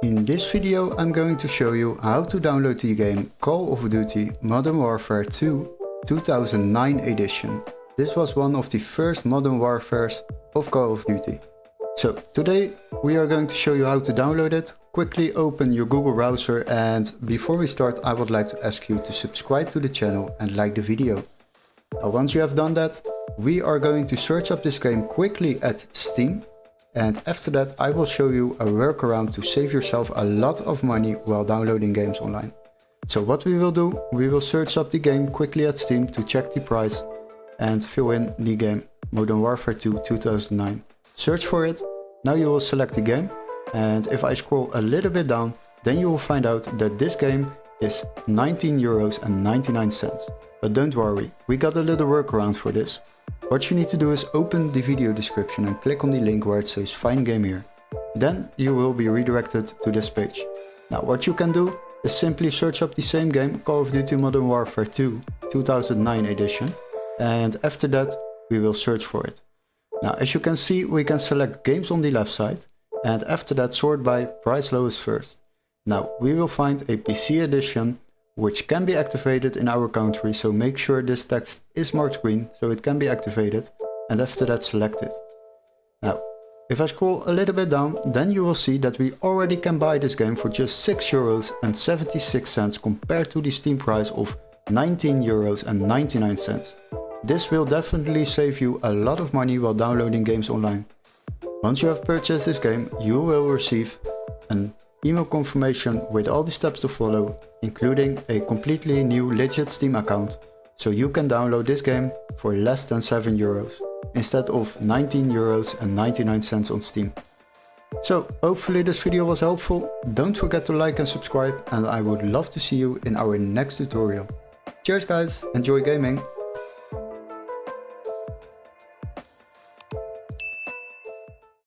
In this video I'm going to show you how to download the game Call of Duty Modern Warfare 2 2009 edition. This was one of the first Modern Warfares of Call of Duty. So today we are going to show you how to download it. Quickly open your Google browser, and before we start I would like to ask you to subscribe to the channel and like the video. Now once you have done that, we are going to search up this game quickly at Steam. And after that I will show you a workaround to save yourself a lot of money while downloading games online. So what we will do, we will search up the game quickly at Steam to check the price and fill in the game Modern Warfare 2 2009. Search for it, now you will select the game, and if I scroll a little bit down, then you will find out that this game is €19.99. But don't worry, we got a little workaround for this. What you need to do is open the video description and click on the link where it says Find Game Here. Then you will be redirected to this page. Now what you can do is simply search up the same game, Call of Duty Modern Warfare 2 2009 edition, and after that we will search for it. Now as you can see, we can select games on the left side, and after that sort by price lowest first. Now we will find a PC edition which can be activated in our country, so make sure this text is marked green so it can be activated, and after that select it. Now if I scroll a little bit down, then you will see that we already can buy this game for just €6.76 compared to the Steam price of €19.99. This will definitely save you a lot of money while downloading games online. Once you have purchased this game, you will receive an email confirmation with all the steps to follow, including a completely new legit Steam account, so you can download this game for less than €7 instead of €19.99 on Steam. So hopefully this video was helpful. Don't forget to like and subscribe, and I would love to see you in our next tutorial. Cheers guys, enjoy gaming!